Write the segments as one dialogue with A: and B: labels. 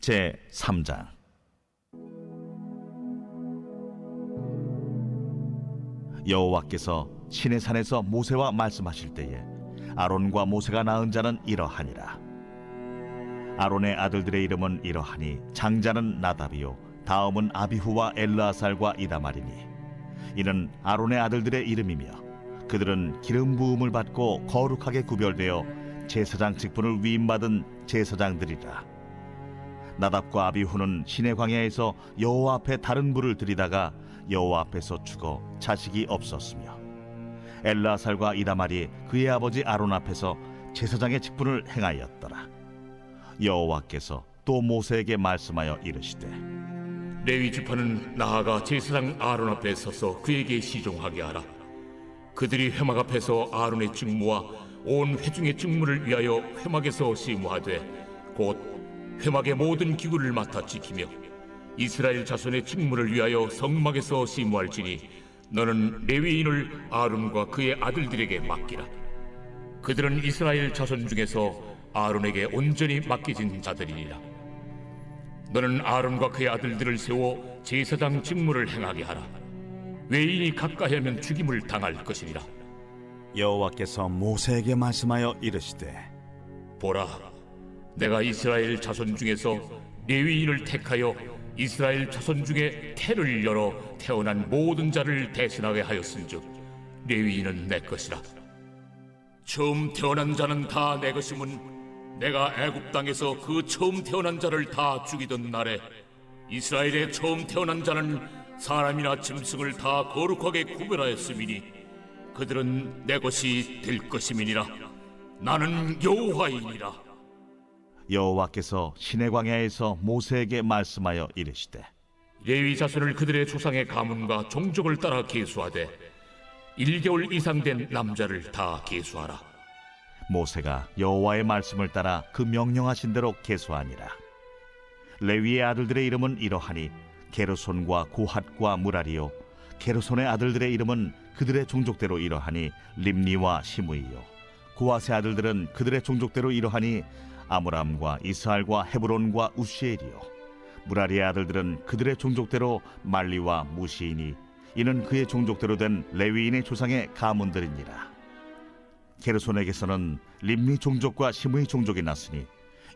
A: 제3장. 여호와께서 시내산에서 모세와 말씀하실 때에 아론과 모세가 낳은 자는 이러하니라. 아론의 아들들의 이름은 이러하니 장자는 나답이요 다음은 아비후와 엘르아살과 이다말이니 이는 아론의 아들들의 이름이며 그들은 기름 부음을 받고 거룩하게 구별되어 제사장 직분을 위임받은 제사장들이라. 나답과 아비후는 시내 광야에서 여호와 앞에 다른 불을 들이다가 여호와 앞에서 죽어 자식이 없었으며 엘르아살과 이다말이 그의 아버지 아론 앞에서 제사장의 직분을 행하였더라. 여호와께서 또 모세에게 말씀하여 이르시되
B: 레위 지파는 나아가 제사장 아론 앞에 서서 그에게 시종하게 하라. 그들이 회막 앞에서 아론의 직무와 온 회중의 직무를 위하여 회막에서 시무하되 곧 회막의 모든 기구를 맡아 지키며 이스라엘 자손의 직무를 위하여 성막에서 시무할지니 너는 레위인을 아론과 그의 아들들에게 맡기라. 그들은 이스라엘 자손 중에서 아론에게 온전히 맡겨진 자들이니라. 너는 아론과 그의 아들들을 세워 제사장 직무를 행하게 하라. 외인이 가까이 하면 죽임을 당할 것이니라.
A: 여호와께서 모세에게 말씀하여 이르시되
B: 보라, 내가 이스라엘 자손 중에서 레위인을 택하여 이스라엘 자손 중에 태를 열어 태어난 모든 자를 대신하게 하였은즉 레위인은 내 것이라. 처음 태어난 자는 다 내 것임은 내가 애굽 땅에서 그 처음 태어난 자를 다 죽이던 날에 이스라엘의 처음 태어난 자는 사람이나 짐승을 다 거룩하게 구별하였음이니 그들은 내 것이 될 것임이니라. 나는 여호와이니라.
A: 여호와께서 시내 광야에서 모세에게 말씀하여 이르시되
B: 레위 자손을 그들의 조상의 가문과 종족을 따라 계수하되 1개월 이상 된 남자를 다 계수하라.
A: 모세가 여호와의 말씀을 따라 그 명령하신 대로 계수하니라. 레위의 아들들의 이름은 이러하니 게르손과 고핫과 무라리요 게르손의 아들들의 이름은 그들의 종족대로 이러하니 림니와 시므이요 고핫의 아들들은 그들의 종족대로 이러하니 아므람과 이스할과 헤브론과 우시엘이요 무라리의 아들들은 그들의 종족대로 말리와 무시이니 이는 그의 종족대로 된 레위인의 조상의 가문들이니라. 게르손에게서는 림니 종족과 시므이 종족이 났으니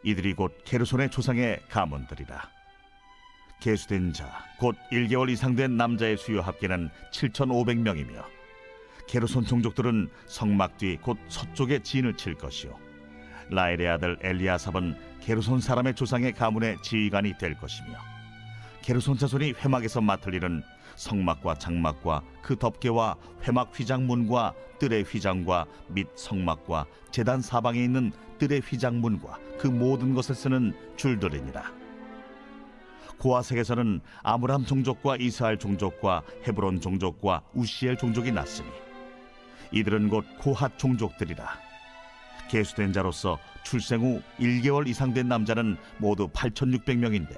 A: 이들이 곧 게르손의 조상의 가문들이라. 계수된 자 곧 1개월 이상 된 남자의 수요 합계는 7,500명이며 게르손 종족들은 성막 뒤 곧 서쪽에 진을 칠 것이요 라엘의 아들 엘리아삽은 게르손 사람의 조상의 가문의 지휘관이 될 것이며 게르손 자손이 회막에서 맡을 일은 성막과 장막과 그 덮개와 회막 휘장문과 뜰의 휘장과 및 성막과 제단 사방에 있는 뜰의 휘장문과 그 모든 것을 쓰는 줄들이니라. 고아색에서는 아므람 종족과 이스할 종족과 헤브론 종족과 우시엘 종족이 났으니 이들은 곧 고핫 종족들이라. 계수된 자로서 출생 후 1개월 이상 된 남자는 모두 8,600명인데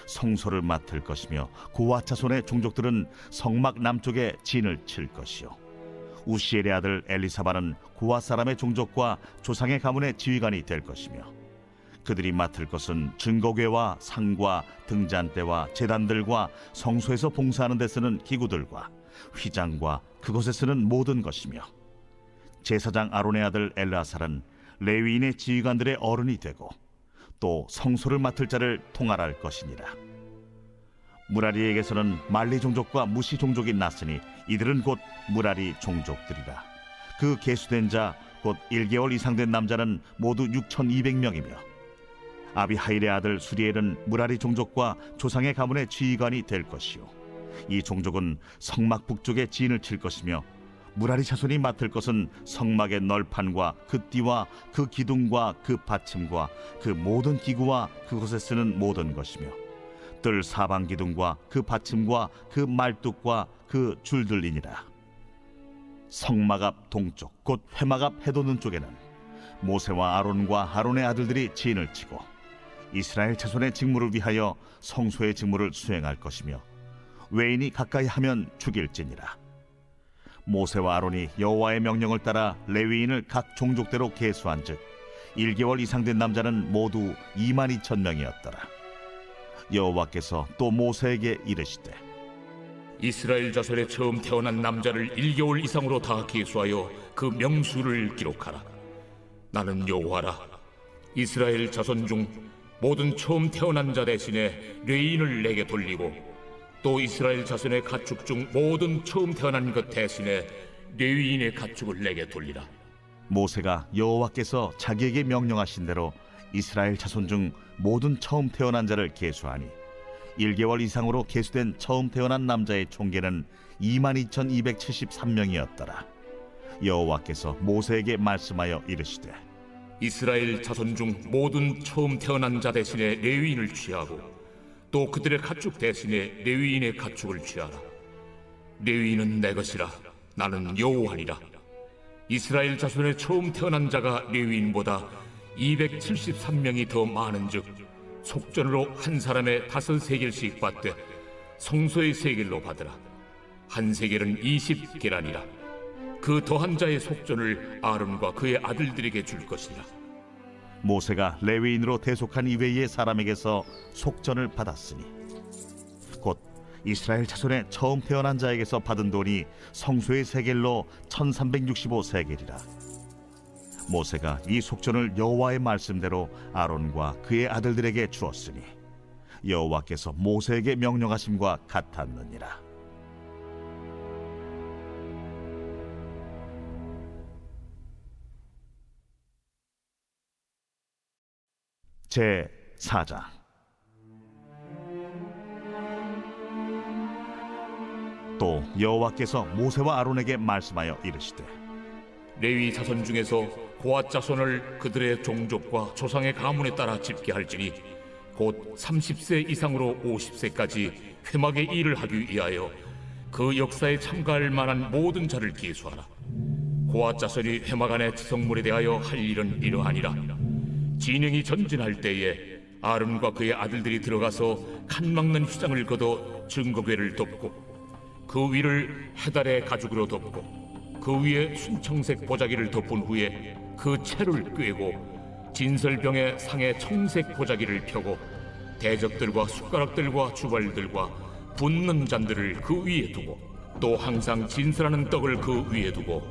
A: 성소를 맡을 것이며 고핫 자손의 종족들은 성막 남쪽에 진을 칠 것이요 우시엘의 아들 엘리사바는 고핫 사람의 종족과 조상의 가문의 지휘관이 될 것이며 그들이 맡을 것은 증거궤와 상과 등잔대와 제단들과 성소에서 봉사하는 데 쓰는 기구들과 휘장과 그것에 쓰는 모든 것이며 제사장 아론의 아들 엘르아살은 레위인의 지휘관들의 어른이 되고 또 성소를 맡을 자를 통할할 것이니라. 무라리에게서는 말리 종족과 무시 종족이 났으니 이들은 곧 무라리 종족들이라. 그 계수된 자 곧 1개월 이상 된 남자는 모두 6,200명이며 아비하일의 아들 수리엘은 무라리 종족과 조상의 가문의 지휘관이 될 것이요 이 종족은 성막 북쪽에 진을 칠 것이며 무라리 자손이 맡을 것은 성막의 널판과 그 띠와 그 기둥과 그 받침과 그 모든 기구와 그곳에 쓰는 모든 것이며 뜰 사방 기둥과 그 받침과 그 말뚝과 그 줄들이니라. 성막 앞 동쪽 곧 회막 앞 해돋는 쪽에는 모세와 아론과 아론의 아들들이 진을 치고 이스라엘 자손의 직무를 위하여 성소의 직무를 수행할 것이며 외인이 가까이 하면 죽일지니라. 모세와 아론이 여호와의 명령을 따라 레위인을 각 종족대로 계수한즉 1개월 이상 된 남자는 모두 22,000명이었더라. 여호와께서 또 모세에게 이르시되
B: 이스라엘 자손의 처음 태어난 남자를 1개월 이상으로 다 계수하여 그 명수를 기록하라. 나는 여호와라. 이스라엘 자손 중 모든 처음 태어난 자 대신에 레인을 내게 돌리고 또 이스라엘 자손의 가축 중 모든 처음 태어난 것 대신에 레위인의 가축을 내게 돌리라.
A: 모세가 여호와께서 자기에게 명령하신 대로 이스라엘 자손 중 모든 처음 태어난 자를 계수하니 1개월 이상으로 계수된 처음 태어난 남자의 총계는 22,273명이었더라. 여호와께서 모세에게 말씀하여 이르시되
B: 이스라엘 자손 중 모든 처음 태어난 자 대신에 레위인을 취하고 또 그들의 가축 대신에 레위인의 가축을 취하라. 레위인은 내 것이라. 나는 여호와니라. 이스라엘 자손의 처음 태어난 자가 레위인보다 273명이 더 많은즉 속전으로 한 사람의 5세겔씩 받되 성소의 세겔로 받으라. 한 세겔은 20계란이라. 그 더한 자의 속전을 아론과 그의 아들들에게 줄 것이라.
A: 모세가 레위인으로 대속한 이외의 사람에게서 속전을 받았으니 곧 이스라엘 자손의 처음 태어난 자에게서 받은 돈이 성소의 세겔로 1365세겔이라. 모세가 이 속전을 여호와의 말씀대로 아론과 그의 아들들에게 주었으니 여호와께서 모세에게 명령하심과 같았느니라. 제 4장. 또 여호와께서 모세와 아론에게 말씀하여 이르시되
B: 레위 자손 중에서 고앗 자손을 그들의 종족과 조상의 가문에 따라 집계할지니 곧 30세 이상으로 50세까지 회막의 일을 하기 위하여 그 역사에 참가할 만한 모든 자를 계수하라. 고앗 자손이 회막 안의 지성물에 대하여 할 일은 이러하니라. 진영이 전진할 때에 아론과 그의 아들들이 들어가서 칸 막는 휘장을 걷어 증거궤를 덮고 그 위를 해달의 가죽으로 덮고 그 위에 순청색 보자기를 덮은 후에 그 채를 꿰고 진설병의 상에 청색 보자기를 펴고 대접들과 숟가락들과 주발들과 붓는 잔들을 그 위에 두고 또 항상 진설하는 떡을 그 위에 두고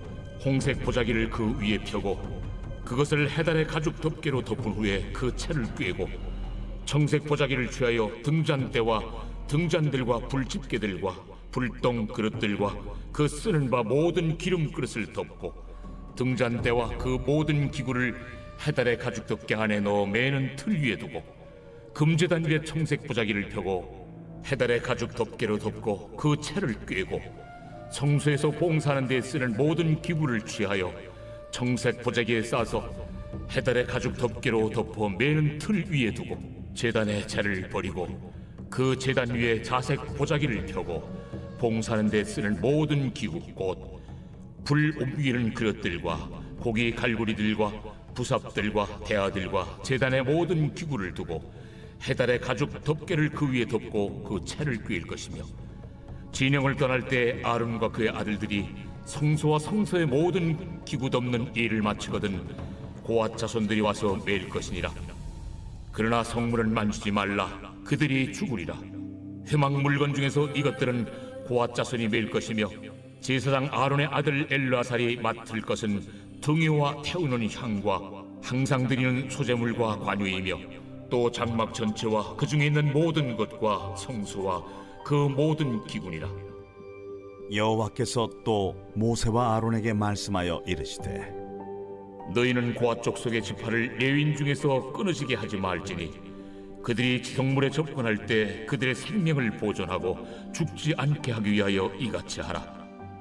B: 홍색 보자기를 그 위에 펴고 그것을 해달의 가죽 덮개로 덮은 후에 그 채를 꿰고 청색 보자기를 취하여 등잔대와 등잔들과 불집게들과 불똥 그릇들과 그 쓰는 바 모든 기름 그릇을 덮고 등잔대와 그 모든 기구를 해달의 가죽 덮개 안에 넣어 매는 틀 위에 두고 금제단 위에 청색 보자기를 펴고 해달의 가죽 덮개로 덮고 그 채를 꿰고 성소에서 봉사하는 데 쓰는 모든 기구를 취하여 청색 보자기에 싸서 해달의 가죽 덮개로 덮어 매는 틀 위에 두고 제단의 채를 버리고 그 제단 위에 자색 보자기를 펴고 봉사하는 데 쓰는 모든 기구 곧 불 옮기는 그릇들과 고기 갈고리들과 부삽들과 대야들과 제단의 모든 기구를 두고 해달의 가죽 덮개를 그 위에 덮고 그 채를 꿰일 것이며 진영을 떠날 때 아론과 그의 아들들이 성소와 성소의 모든 기구 덮는 일을 마치거든 고앗 자손들이 와서 매일 것이니라. 그러나 성물은 만지지 말라. 그들이 죽으리라. 회막 물건 중에서 이것들은 고앗 자손이 매일 것이며 제사장 아론의 아들 엘르아살이 맡을 것은 등유와 태우는 향과 항상 드리는 소제물과 관유이며 또 장막 전체와 그 중에 있는 모든 것과 성소와 그 모든 기구니라.
A: 여호와께서 또 모세와 아론에게 말씀하여 이르시되
B: 너희는 고앗 족속의 지파를 레위인 중에서 끊어지게 하지 말지니 그들이 지성물에 접근할 때 그들의 생명을 보존하고 죽지 않게 하기 위하여 이같이 하라.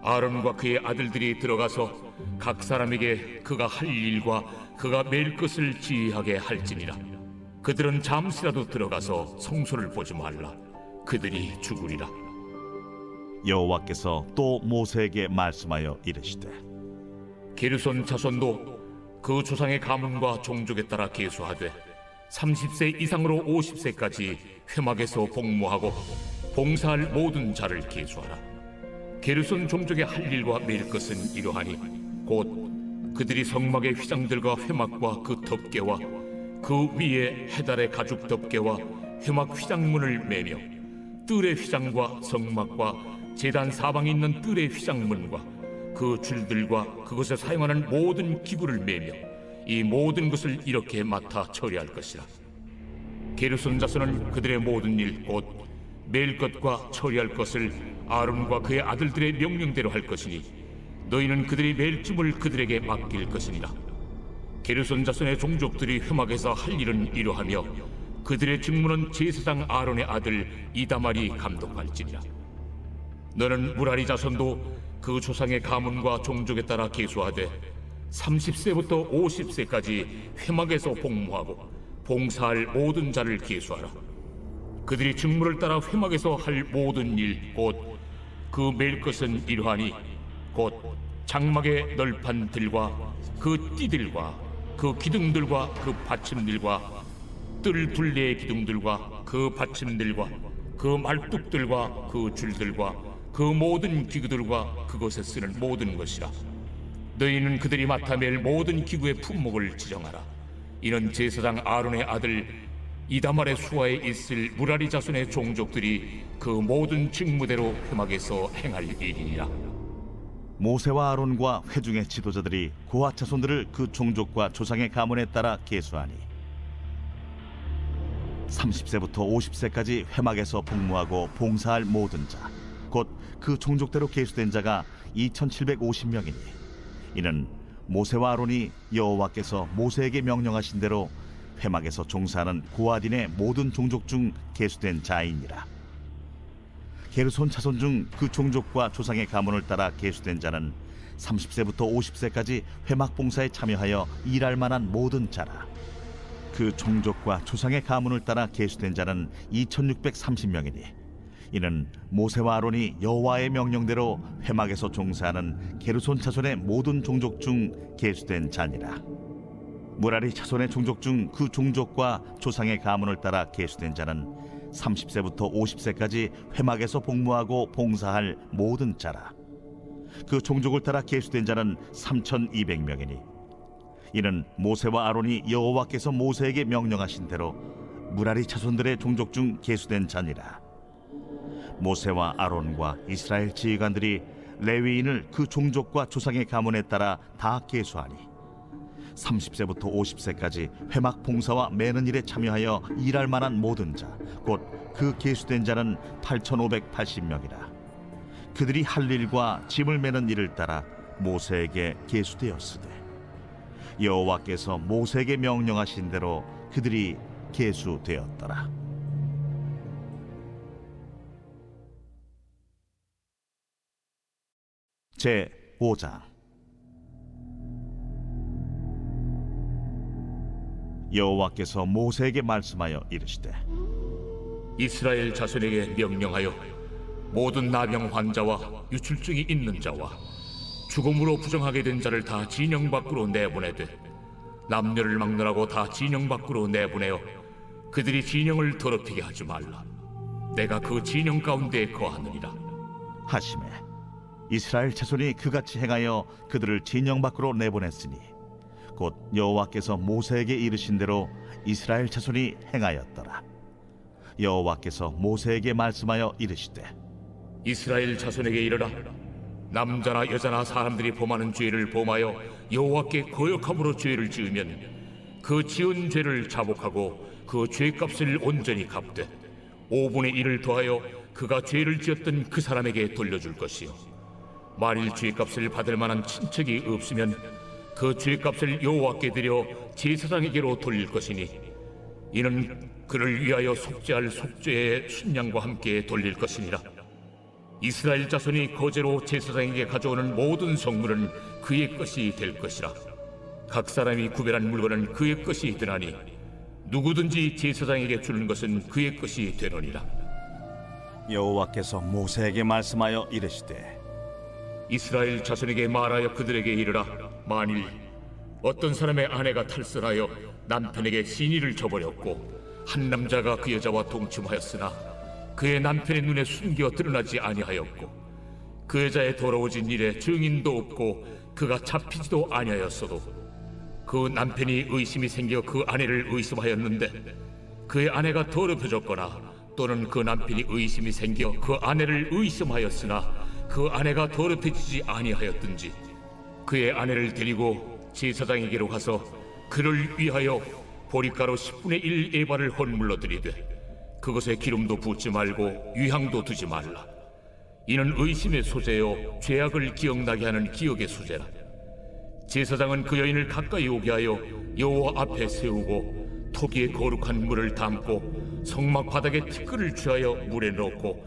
B: 아론과 그의 아들들이 들어가서 각 사람에게 그가 할 일과 그가 맬 것을 지휘하게 할지니라. 그들은 잠시라도 들어가서 성소를 보지 말라. 그들이 죽으리라.
A: 여호와께서 또 모세에게 말씀하여 이르시되
B: 게르손 자손도 그 조상의 가문과 종족에 따라 계수하되 30세 이상으로 50세까지 회막에서 복무하고 봉사할 모든 자를 계수하라. 게르손 종족의 할 일과 맬 것은 이러하니 곧 그들이 성막의 휘장들과 회막과 그 덮개와 그 위에 해달의 가죽 덮개와 회막 휘장문을 매며 뜰의 휘장과 성막과 제단 사방에 있는 뜰의 휘장문과 그 줄들과 그것에 사용하는 모든 기구를 매며 이 모든 것을 이렇게 맡아 처리할 것이라. 게르손 자손은 그들의 모든 일 곧 맬 것과 처리할 것을 아론과 그의 아들들의 명령대로 할 것이니 너희는 그들이 맬 쯤을 그들에게 맡길 것이니라. 게르손 자손의 종족들이 회막에서 할 일은 이러하며 그들의 직무는 제사장 아론의 아들 이다말이 감독할지니라. 너는 무라리 자손도 그 조상의 가문과 종족에 따라 계수하되 30세부터 50세까지 회막에서 복무하고 봉사할 모든 자를 계수하라. 그들이 직무를 따라 회막에서 할 모든 일 곧 그 맬 것은 이러하니 곧 장막의 널판들과 그 띠들과 그 기둥들과 그 받침들과 뜰 둘레의 기둥들과 그 받침들과 그 말뚝들과 그 줄들과 그 모든 기구들과 그것에 쓰는 모든 것이라. 너희는 그들이 맡아 맬 모든 기구의 품목을 지정하라. 이는 제사장 아론의 아들 이다말의 수하에 있을 무라리 자손의 종족들이 그 모든 직무대로 회막에서 행할 일이니라.
A: 모세와 아론과 회중의 지도자들이 고핫 자손들을 그 종족과 조상의 가문에 따라 계수하니 30세부터 50세까지 회막에서 복무하고 봉사할 모든 자 곧 그 종족대로 계수된 자가 2750명이니 이는 모세와 아론이 여호와께서 모세에게 명령하신 대로 회막에서 종사하는 고핫인의 모든 종족 중 계수된 자이니라. 게르손 자손 중 그 종족과 조상의 가문을 따라 계수된 자는 30세부터 50세까지 회막 봉사에 참여하여 일할 만한 모든 자라. 그 종족과 조상의 가문을 따라 계수된 자는 2630명이니 이는 모세와 아론이 여호와의 명령대로 회막에서 종사하는 게르손 자손의 모든 종족 중 계수된 자니라. 무라리 자손의 종족 중 그 종족과 조상의 가문을 따라 계수된 자는 30세부터 50세까지 회막에서 복무하고 봉사할 모든 자라. 그 종족을 따라 계수된 자는 3200명이니 이는 모세와 아론이 여호와께서 모세에게 명령하신 대로 무라리 자손들의 종족 중 계수된 자니라. 모세와 아론과 이스라엘 지휘관들이 레위인을 그 종족과 조상의 가문에 따라 다 계수하니 30세부터 50세까지 회막 봉사와 매는 일에 참여하여 일할 만한 모든 자 곧 그 계수된 자는 8580명이라. 그들이 할 일과 짐을 매는 일을 따라 모세에게 계수되었으되 여호와께서 모세에게 명령하신 대로 그들이 계수되었더라. 제 5장. 여호와께서 모세에게 말씀하여 이르시되
B: 이스라엘 자손에게 명령하여 모든 나병 환자와 유출증이 있는 자와 죽음으로 부정하게 된 자를 다 진영 밖으로 내보내되 남녀를 막론하고 다 진영 밖으로 내보내어 그들이 진영을 더럽히게 하지 말라. 내가 그 진영 가운데에 거하느니라
A: 하시매 이스라엘 자손이 그같이 행하여 그들을 진영 밖으로 내보냈으니 곧 여호와께서 모세에게 이르신 대로 이스라엘 자손이 행하였더라. 여호와께서 모세에게 말씀하여 이르시되
B: 이스라엘 자손에게 이르라. 남자나 여자나 사람들이 범하는 죄를 범하여 여호와께 거역함으로 죄를 지으면 그 지은 죄를 자복하고 그 죄값을 온전히 갚되 5분의 1을 더하여 그가 죄를 지었던 그 사람에게 돌려줄 것이요 만일 죄값을 받을 만한 친척이 없으면 그 죄값을 여호와께 드려 제사장에게로 돌릴 것이니 이는 그를 위하여 속죄할 속죄의 순양과 함께 돌릴 것이니라. 이스라엘 자손이 거제로 제사장에게 가져오는 모든 성물은 그의 것이 될 것이라. 각 사람이 구별한 물건은 그의 것이 되나니 누구든지 제사장에게 주는 것은 그의 것이 되느니라.
A: 여호와께서 모세에게 말씀하여 이르시되
B: 이스라엘 자손에게 말하여 그들에게 이르라. 만일 어떤 사람의 아내가 탈선하여 남편에게 시니를 저버렸고 한 남자가 그 여자와 동침하였으나 그의 남편의 눈에 숨겨 드러나지 아니하였고 그 여자의 더러워진 일에 증인도 없고 그가 잡히지도 아니하였어도 그 남편이 의심이 생겨 그 아내를 의심하였는데 그의 아내가 더럽혀졌거나 또는 그 남편이 의심이 생겨 그 아내를 의심하였으나 그 아내가 더럽혀지지 아니하였든지 그의 아내를 데리고 제사장에게로 가서 그를 위하여 보리가루 10분의 1 에바를 헌물로 드리되 그것에 기름도 붓지 말고 유향도 두지 말라. 이는 의심의 소재요 죄악을 기억나게 하는 기억의 소재라. 제사장은 그 여인을 가까이 오게 하여 여호와 앞에 세우고 토기에 거룩한 물을 담고 성막 바닥에 티끌을 취하여 물에 넣고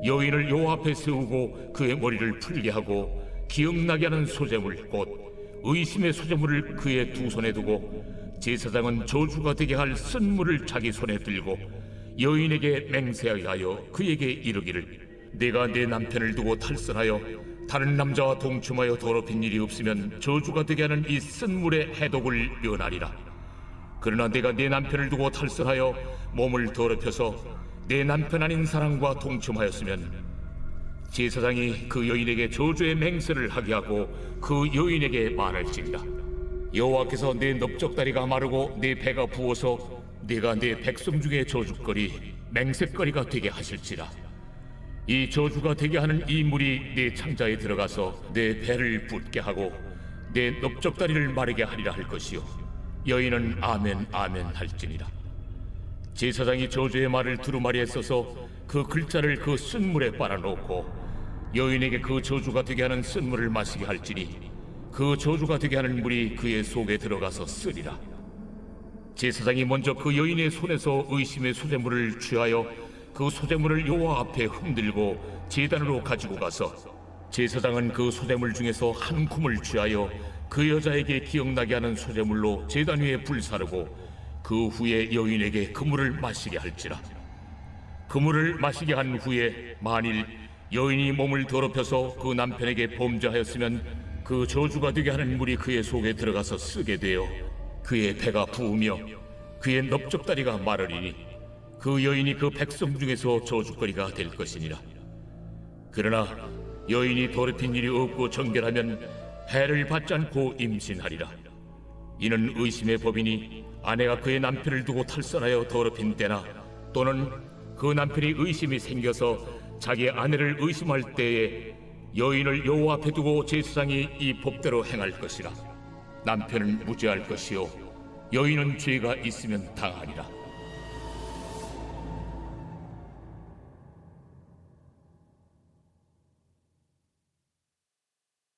B: 여인을 여호와 앞에 세우고 그의 머리를 풀게 하고 기억나게 하는 소재물 곧 의심의 소재물을 그의 두 손에 두고 제사장은 저주가 되게 할 쓴물을 자기 손에 들고 여인에게 맹세하게 하여 그에게 이르기를 내가 내 남편을 두고 탈선하여 다른 남자와 동침하여 더럽힌 일이 없으면 저주가 되게 하는 이 쓴물의 해독을 면하리라. 그러나 내가 내 남편을 두고 탈선하여 몸을 더럽혀서 내 남편 아닌 사람과 동침하였으면 제사장이 그 여인에게 저주의 맹세를 하게 하고 그 여인에게 말할지니라. 여호와께서 내 넓적다리가 마르고 내 배가 부어서 네가 내 백성 중에 저주거리 맹세거리가 되게 하실지라. 이 저주가 되게 하는 이 물이 내 창자에 들어가서 내 배를 붓게 하고 내 넓적다리를 마르게 하리라 할 것이요 여인은 아멘 아멘 할지니라. 제사장이 저주의 말을 두루마리에 써서 그 글자를 그 쓴물에 빨아놓고 여인에게 그 저주가 되게 하는 쓴물을 마시게 할지니 그 저주가 되게 하는 물이 그의 속에 들어가서 쓰리라. 제사장이 먼저 그 여인의 손에서 의심의 소재물을 취하여 그 소재물을 여호와 앞에 흔들고 제단으로 가지고 가서 제사장은 그 소재물 중에서 한 쿰을 취하여 그 여자에게 기억나게 하는 소재물로 제단 위에 불사르고 그 후에 여인에게 그 물을 마시게 할지라. 그 물을 마시게 한 후에 만일 여인이 몸을 더럽혀서 그 남편에게 범죄하였으면 그 저주가 되게 하는 물이 그의 속에 들어가서 쓰게 되어 그의 배가 부으며 그의 넓적다리가 마르리니 그 여인이 그 백성 중에서 저주거리가 될 것이니라. 그러나 여인이 더럽힌 일이 없고 정결하면 해를 받지 않고 임신하리라. 이는 의심의 법이니 아내가 그의 남편을 두고 탈선하여 더럽힌 때나 또는 그 남편이 의심이 생겨서 자기 아내를 의심할 때에 여인을 여호와 앞에 두고 제사장이 이 법대로 행할 것이라. 남편은 무죄할 것이요 여인은 죄가 있으면 당하리라.